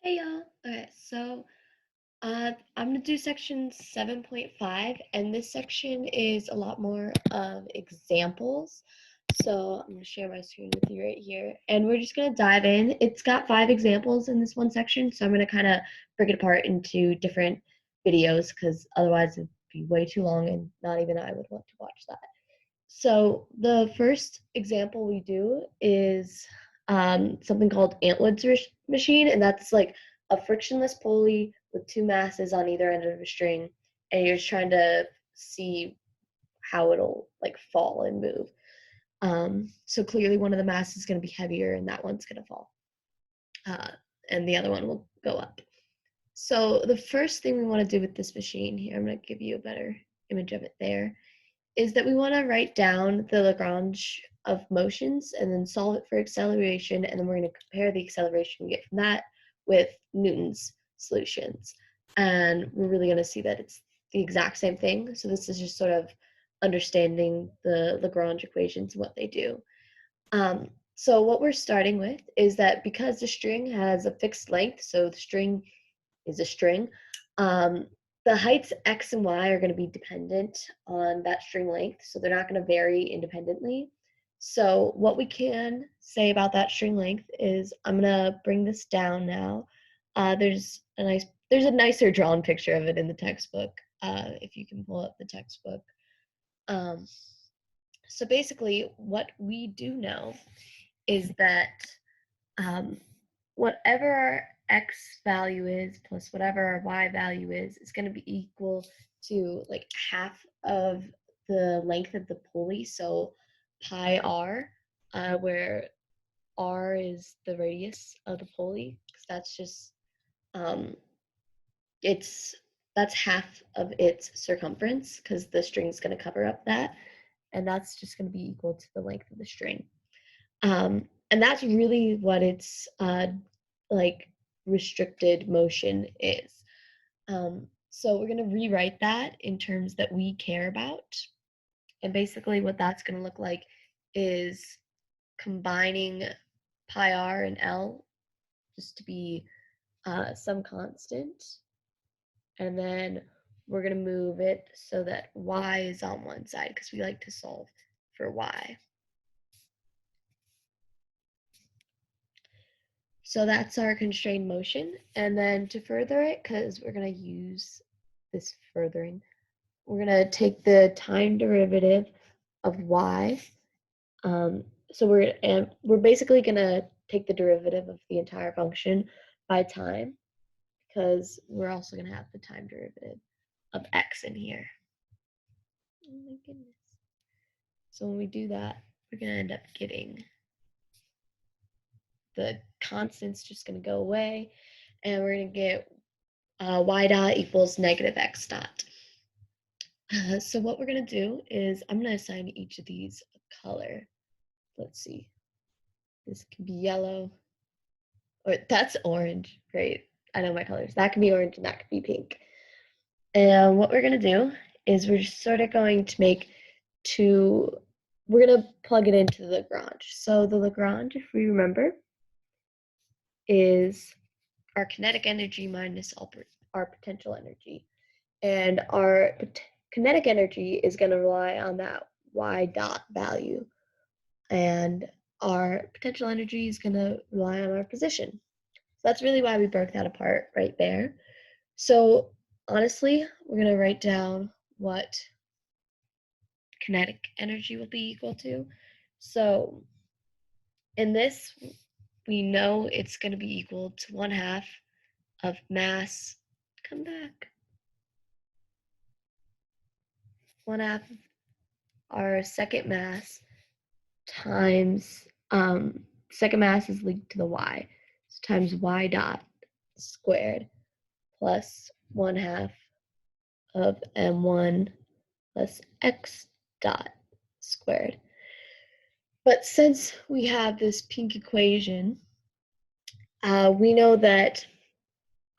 Hey y'all. Okay, so I'm gonna do section 7.5, and this section is a lot more of examples. So I'm gonna share my screen with you right here, and we're just gonna dive in. It's got 5 examples in this one section, so I'm gonna kind of break it apart into different videos because otherwise it'd be way too long, and not even I would want to watch that. So the first example we do is something called Antwood's machine, and that's like a frictionless pulley with 2 masses on either end of a string, and you're just trying to see how it'll like fall and move. So clearly one of the masses is going to be heavier, and that one's going to fall, uh, and the other one will go up. So the first thing we want to do with this machine here, I'm going to give you a better image of it there, is that we want to write down the Lagrange of motions and then solve it for acceleration, and then we're going to compare the acceleration we get from that with Newton's solutions. And we're really going to see that it's the exact same thing. So this is just sort of understanding the Lagrange equations and what they do. So what we're starting with is that because the string has a fixed length, so the string is a string, um, the heights x and y are going to be dependent on that string length, so they're not going to vary independently. So what we can say about that string length is, I'm going to bring this down now. There's a nicer drawn picture of it in the textbook, if you can pull up the textbook. Um, so basically, what we do know is that um, whatever our x value is plus whatever our y value is going to be equal to like half of the length of the pulley. So pi r, where r is the radius of the pulley, because that's just um, it's that's half of its circumference, because the string is going to cover up that, and that's just going to be equal to the length of the string. And that's really what its like restricted motion is. So we're going to rewrite that in terms that we care about. And basically what that's going to look like is combining pi r and L just to be some constant. And then we're going to move it so that y is on one side, because we like to solve for y. So that's our constrained motion. And then to further it, because we're going to use this furthering, we're going to take the time derivative of y. So we're basically going to take the derivative of the entire function by time, because we're also going to have the time derivative of x in here. Oh my goodness. So when we do that, we're going to end up getting the constant's just going to go away, and we're going to get y dot equals negative x dot. So what we're going to do is, I'm going to assign each of these a color. Let's see. This can be yellow. Or that's orange. Great. I know my colors. That can be orange and that can be pink. And what we're going to do is we're just sort of going to make we're going to plug it into the Lagrange. So the Lagrange, if we remember, is our kinetic energy minus our potential energy. And our kinetic energy is going to rely on that y dot value, and our potential energy is going to rely on our position. So that's really why we broke that apart right there. So honestly, we're going to write down what kinetic energy will be equal to. So in this, we know it's going to be equal to 1/2 of mass, come back, 1/2 of our second mass times, second mass is linked to the y, so times y dot squared plus 1/2 of m1 plus x dot squared. But since we have this pink equation, we know that,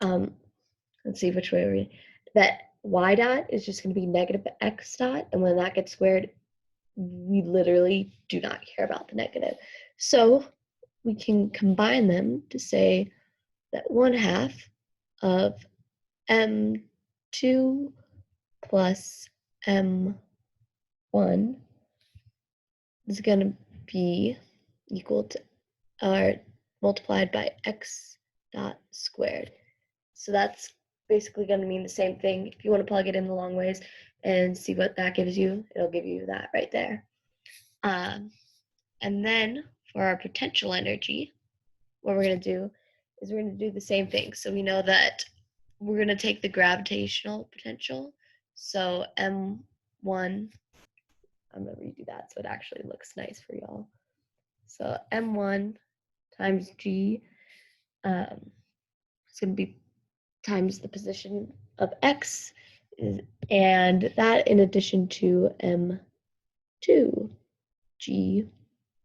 let's see which way we, that y dot is just going to be negative x dot, and when that gets squared, we literally do not care about the negative. So we can combine them to say that 1/2 of m2 plus m1 is going to be equal to, or multiplied by x dot squared. So that's basically going to mean the same thing. If you want to plug it in the long ways and see what that gives you, it'll give you that right there. And then for our potential energy, what we're going to do is we're going to do the same thing. So we know that we're going to take the gravitational potential. So M1, I'm going to redo that so it actually looks nice for y'all. So M1 times G is going to be times the position of X, and that in addition to M2 G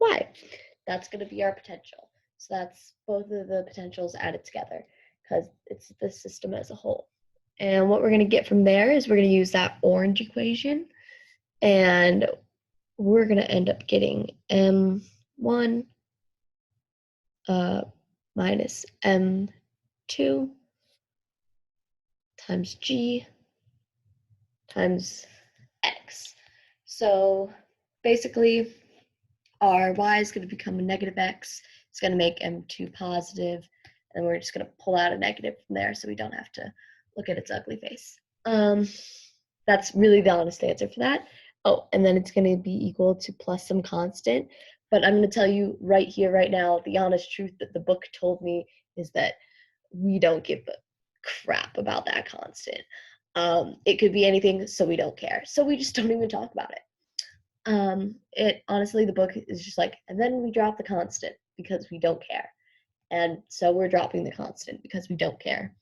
Y. That's going to be our potential. So that's both of the potentials added together because it's the system as a whole. And what we're going to get from there is we're going to use that orange equation, and we're going to end up getting M1 minus M2 times G times X. So basically, our y is going to become a negative x. It's going to make m2 positive, and we're just going to pull out a negative from there so we don't have to look at its ugly face. That's really the honest answer for that. Oh, and then it's going to be equal to plus some constant. But I'm going to tell you right here, right now, the honest truth that the book told me is that we don't give a crap about that constant. It could be anything, so we don't care. So we just don't even talk about it. It honestly, the book is just like, and then we drop the constant because we don't care. And so we're dropping the constant because we don't care.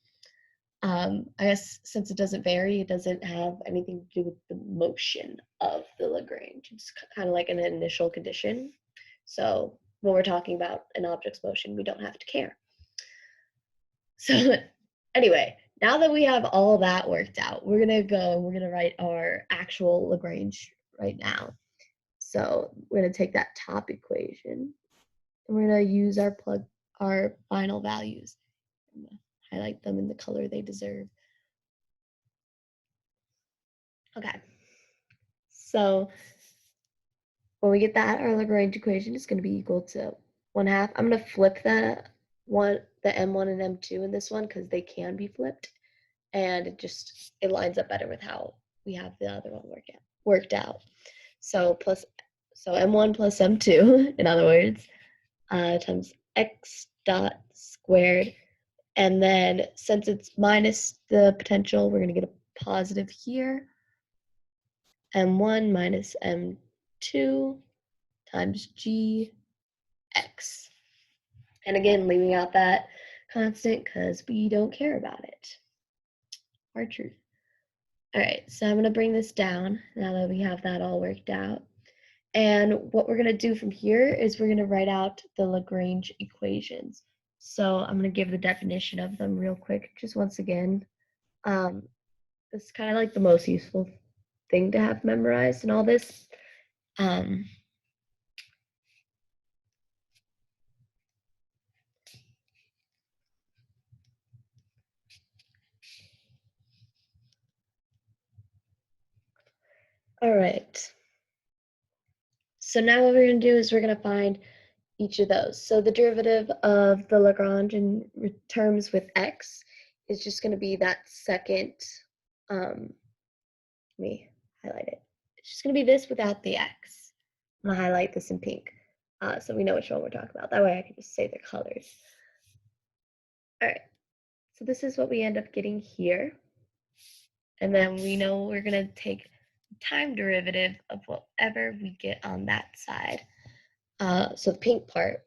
I guess since it doesn't vary, it doesn't have anything to do with the motion of the Lagrange. It's kind of like an initial condition. So when we're talking about an object's motion, we don't have to care. So anyway, now that we have all that worked out, we're going to go and we're going to write our actual Lagrange right now. So we're going to take that top equation and we're going to use our final values. I'm going to highlight them in the color they deserve. Okay. So when we get that, our Lagrange equation is going to be equal to 1/2. I'm going to flip the M1 and M2 in this one because they can be flipped, and it lines up better with how we have the other one worked out. So M1 plus M2, in other words, times x dot squared. And then since it's minus the potential, we're going to get a positive here. M1 minus M2 times Gx. And again, leaving out that constant because we don't care about it. Hard truth. All right, so I'm going to bring this down now that we have that all worked out. And what we're going to do from here is we're going to write out the Lagrange equations. So I'm going to give the definition of them real quick, just once again. It's kind of like the most useful thing to have memorized in all this. All right. So now what we're going to do is we're going to find each of those. So the derivative of the Lagrange in terms with x is just going to be that second, let me highlight it. It's just going to be this without the x. I'm going to highlight this in pink so we know which one we're talking about. That way I can just say the colors. All right, so this is what we end up getting here. And then we know we're going to take the time derivative of whatever we get on that side. So the pink part.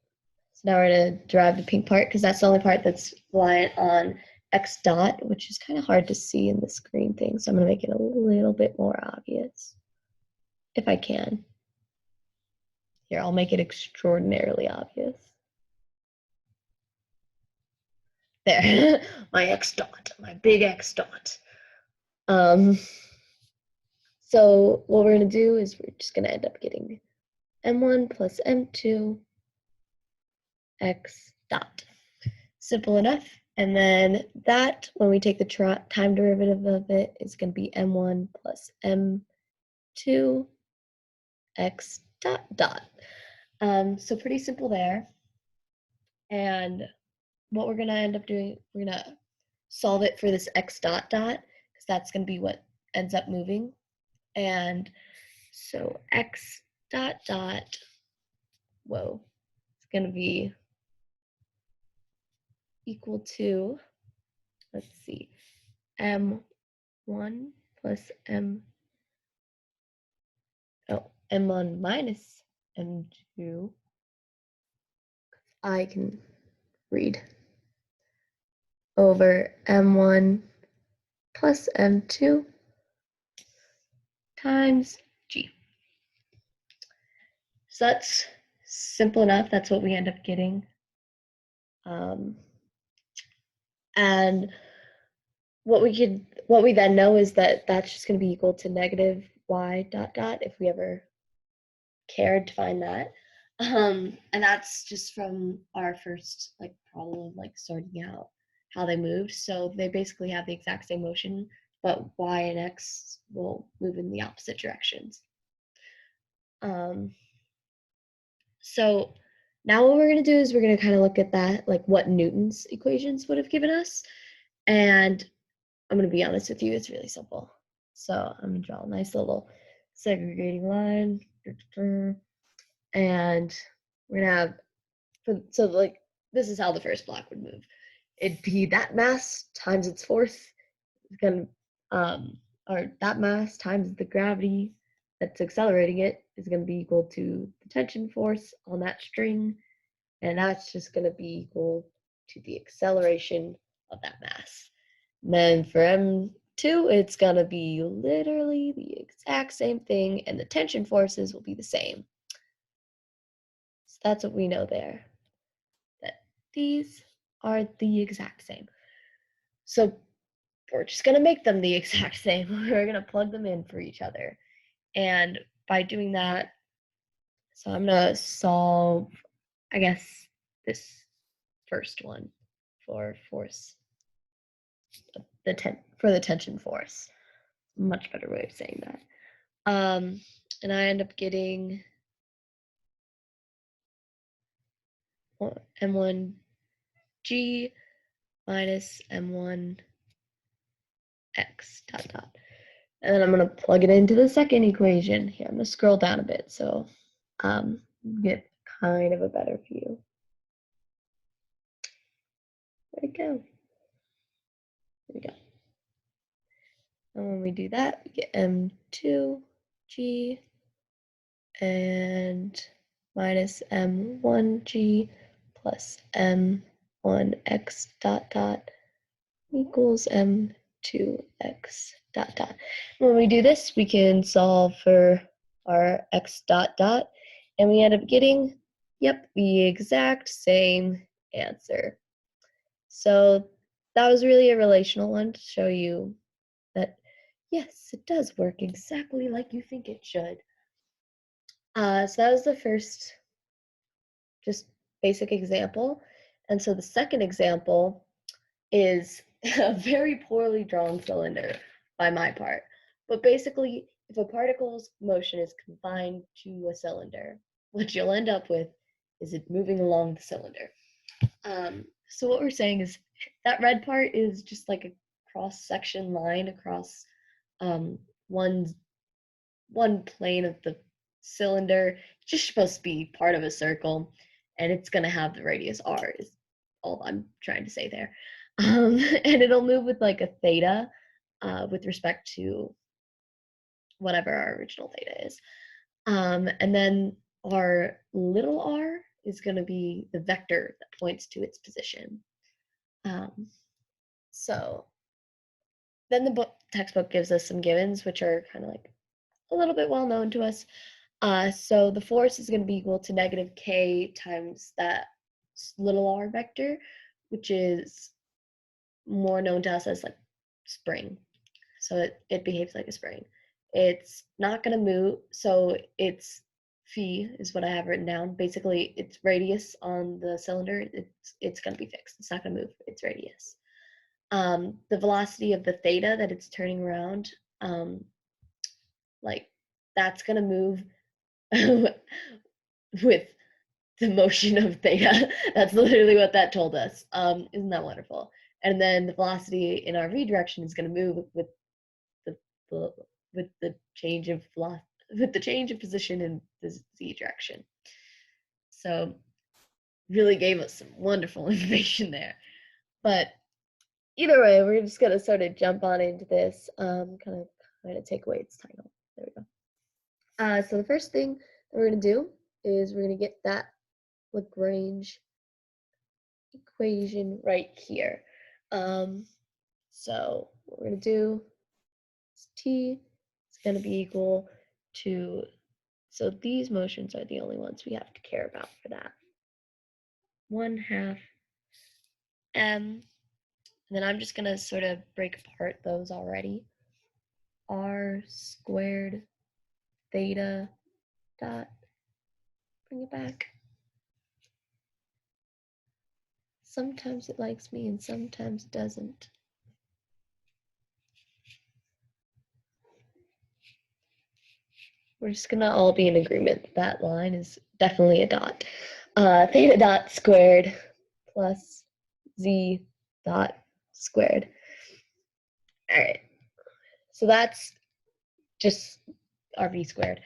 So now we're going to derive the pink part because that's the only part that's reliant on x dot, which is kind of hard to see in this green thing. So I'm going to make it a little bit more obvious if I can. Here, I'll make it extraordinarily obvious. There, my x dot, my big x dot. So what we're going to do is we're just going to end up getting m1 plus m2 x dot. Simple enough. And then that, when we take the time derivative of it, is going to be m1 plus m2 x dot dot. So pretty simple there. And what we're going to end up doing, we're going to solve it for this x dot dot, because that's going to be what ends up moving. And so x dot dot, whoa, it's going to be equal to, let's see, m1 plus m1 minus m2. I can read over m1 plus m2 times g. So that's simple enough. That's what we end up getting. And what we then know is that that's just going to be equal to negative y dot dot if we ever cared to find that. And that's just from our first problem of sorting out how they moved. So they basically have the exact same motion, but y and x will move in the opposite directions. So now what we're going to do is we're going to kind of look at that, what Newton's equations would have given us. And I'm going to be honest with you, it's really simple. So I'm going to draw a nice little segregating line. And we're going to have, this is how the first block would move. It'd be that mass times its force. It's going to, or that mass times the gravity that's accelerating it is going to be equal to the tension force on that string. And that's just going to be equal to the acceleration of that mass. And then for M2, it's going to be literally the exact same thing, and the tension forces will be the same. So that's what we know there, that these are the exact same. So we're just going to make them the exact same. We're going to plug them in for each other. And by doing that, so I'm going to solve, I guess, this first one for force, for the tension force. Much better way of saying that. And I end up getting m1g minus m1x dot dot. And then I'm going to plug it into the second equation. Here, I'm going to scroll down a bit so get kind of a better view. Where'd it go? There we go. And when we do that, we get m2g and minus m1g plus m1x dot dot equals m2x dot dot. When we do this, we can solve for our x dot dot, and we end up getting, yep, the exact same answer. So that was really a relational one to show you that, yes, it does work exactly like you think it should. So that was the first just basic example. And so the second example is a very poorly drawn cylinder by my part. But basically, if a particle's motion is confined to a cylinder, what you'll end up with is it moving along the cylinder. So what we're saying is that red part is just like a cross-section line across one plane of the cylinder. It's just supposed to be part of a circle, and it's going to have the radius r is all I'm trying to say there. And it'll move with like a theta with respect to whatever our original theta is. And then our little r is going to be the vector that points to its position. So then the textbook gives us some givens, which are kind of like a little bit well known to us. So the force is going to be equal to negative k times that little r vector, which is more known to us as like spring. So it behaves like a spring. It's not going to move, so its phi is what I have written down. Basically, its radius on the cylinder, it's going to be fixed. It's not going to move its radius. The velocity of the theta that it's turning around, like that's going to move with the motion of theta. That's literally what that told us. Isn't that wonderful? And then the velocity in our v direction is going to move with the, the with the change of position in the z direction. So really gave us some wonderful information there. But either way, we're just gonna sort of jump on into this. Kind of take away its title. There we go. So the first thing that we're gonna do is we're gonna get that Lagrange equation right here. So what we're gonna do is t is gonna be equal to, so these motions are the only ones we have to care about for that. 1/2 m, and then I'm just gonna sort of break apart those already. R squared theta dot, bring it back. Sometimes it likes me and sometimes it doesn't. We're just gonna all be in agreement that line is definitely a dot. Theta dot squared plus z dot squared. All right, so that's just our v squared.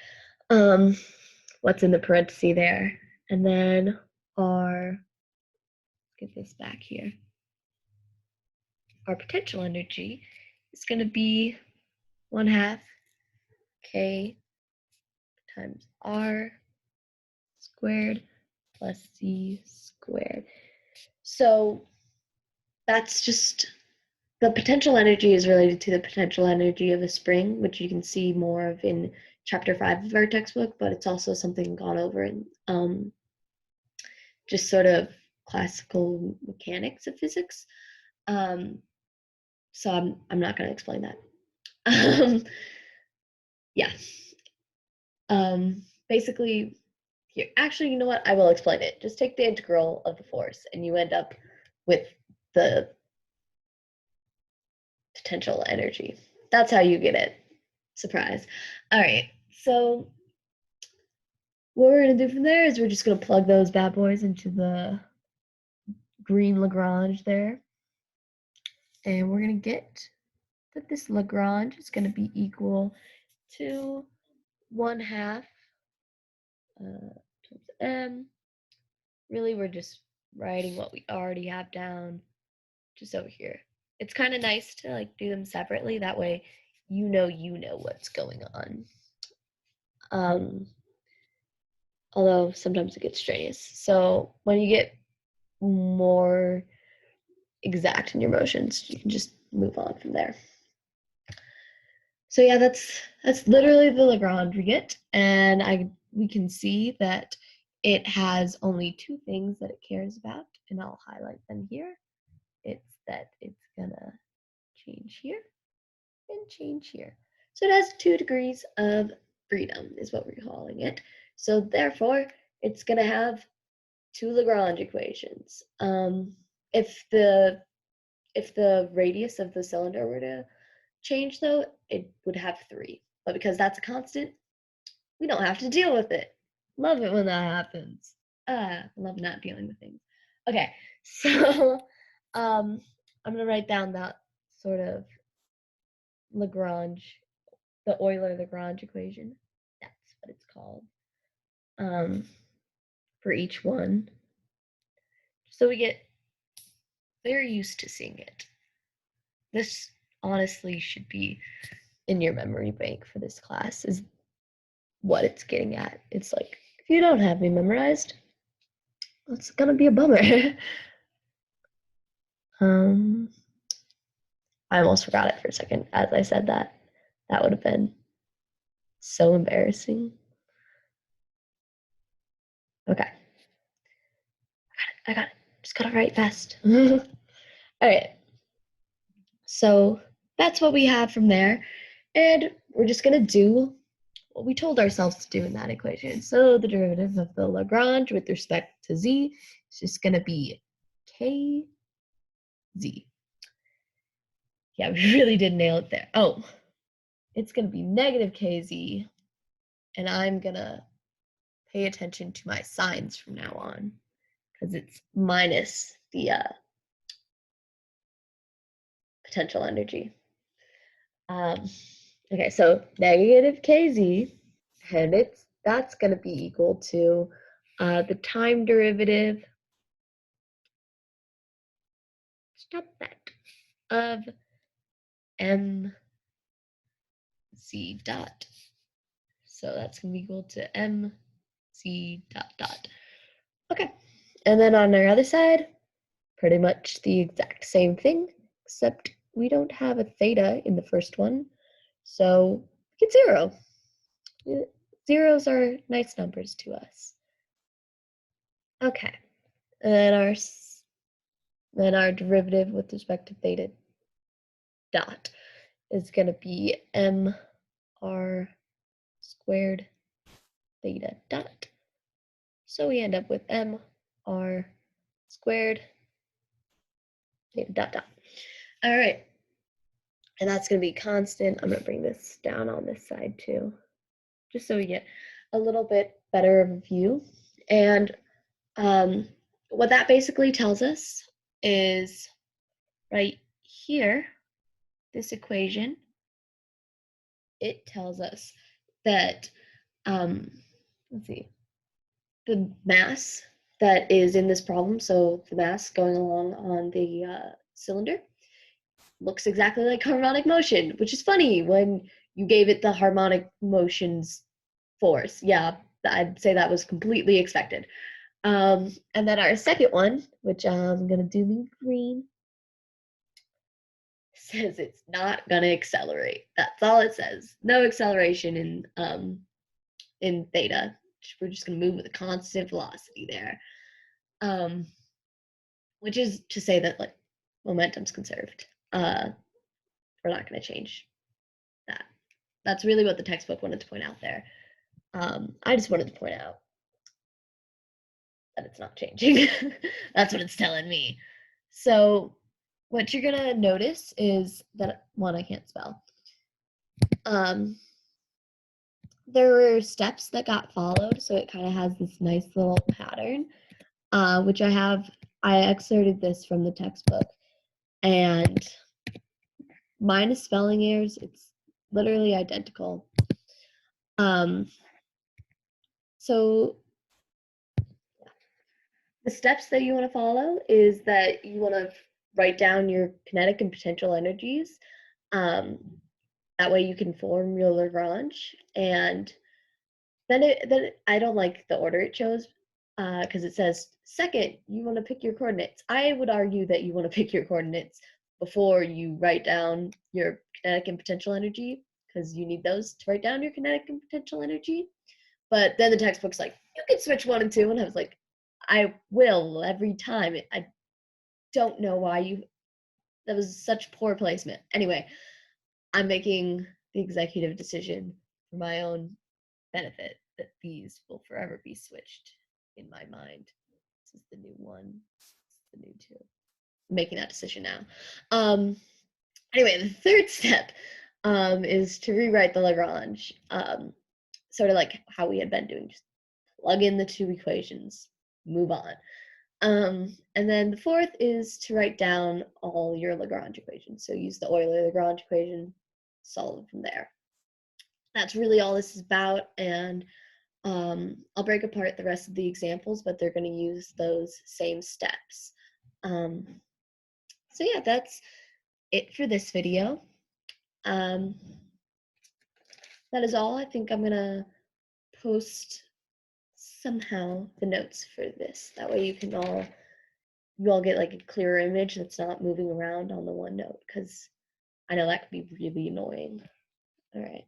What's in the parenthesis there? And then our, let's get this back here. Our potential energy is going to be 1/2 k times r squared plus z squared. So that's just, the potential energy is related to the potential energy of a spring, which you can see more of in chapter 5 of our textbook, but it's also something gone over in just sort of classical mechanics of physics. So I'm not going to explain that. Yeah. Basically, here, actually, you know what? I will explain it. Just take the integral of the force, and you end up with the potential energy. That's how you get it. Surprise. All right. So what we're going to do from there is we're just going to plug those bad boys into the green Lagrange there. And we're going to get that this Lagrange is going to be equal to 1/2 times m. Really, we're just writing what we already have down just over here. It's kind of nice to like do them separately. That way you know what's going on. Although sometimes it gets strenuous. So when you get more exact in your motions, you can just move on from there. So yeah, that's literally the Lagrange we get, and we can see that it has only two things that it cares about, and I'll highlight them here. It's that it's gonna change here and change here. So it has 2 degrees of freedom is what we're calling it. So therefore, it's gonna have 2 Lagrange equations. If the radius of the cylinder were to change, though, it would have 3. But because that's a constant, we don't have to deal with it. Love it when that happens. Love not dealing with things. Okay, so I'm gonna write down that sort of Lagrange, the Euler-Lagrange equation. That's what it's called. For each one. So we get very used to seeing it. This honestly should be in your memory bank for this class, is what it's getting at. It's like, if you don't have me memorized, it's gonna be a bummer. I almost forgot it for a second as I said that. That would have been so embarrassing. Okay. I got it. Just gotta write fast. All right. So that's what we have from there. And we're just gonna do what we told ourselves to do in that equation. So the derivative of the Lagrange with respect to z is just going to be kz. Yeah, we really did nail it there. Oh, it's going to be negative kz, and I'm going to pay attention to my signs from now on because it's minus the potential energy. Okay, so negative kz, and that's going to be equal to the time derivative, stop that, of mc dot. So that's going to be equal to mc dot dot. Okay, and then on our other side, pretty much the exact same thing, except we don't have a theta in the first one, so we get 0. Zeros are nice numbers to us. Okay, and then our derivative with respect to theta dot is going to be mr squared theta dot. So we end up with mr squared theta dot dot. All right, and that's going to be constant. I'm going to bring this down on this side too, just so we get a little bit better of a view. And what that basically tells us is right here, this equation, it tells us that, let's see, the mass that is in this problem, so the mass going along on the cylinder, looks exactly like harmonic motion, which is funny when you gave it the harmonic motion's force. Yeah, I'd say that was completely expected. And then our second one, which I'm going to do in green, says it's not going to accelerate. That's all it says. No acceleration in theta. We're just going to move with a constant velocity there. Which is to say that like momentum's conserved. We're not going to change that. That's really what the textbook wanted to point out there. I just wanted to point out that it's not changing. That's what it's telling me. So what you're going to notice is that, one, I can't spell. There were steps that got followed, so it kind of has this nice little pattern, which I excerpted this from the textbook, and minus spelling errors, it's literally identical. So the steps that you want to follow is that you want to write down your kinetic and potential energies. That way you can form your Lagrange. And then I don't like the order it chose because it says, second, you want to pick your coordinates. I would argue that you want to pick your coordinates before you write down your kinetic and potential energy, because you need those to write down your kinetic and potential energy. But then the textbook's like, you can switch 1 and 2. And I was like, I will every time. I don't know why that was such poor placement. Anyway, I'm making the executive decision for my own benefit that these will forever be switched in my mind. This is the new 1, this is the new 2. I'm making that decision now. Anyway, the third step is to rewrite the Lagrange, sort of like how we had been doing, just plug in the 2 equations, move on. And then the fourth is to write down all your Lagrange equations. So use the Euler-Lagrange equation, solve from there. That's really all this is about, and I'll break apart the rest of the examples, but they're going to use those same steps. So yeah, that's it for this video. That is all. I think I'm going to post somehow the notes for this. That way you all get like a clearer image that's not moving around on the OneNote, because I know that could be really annoying. All right.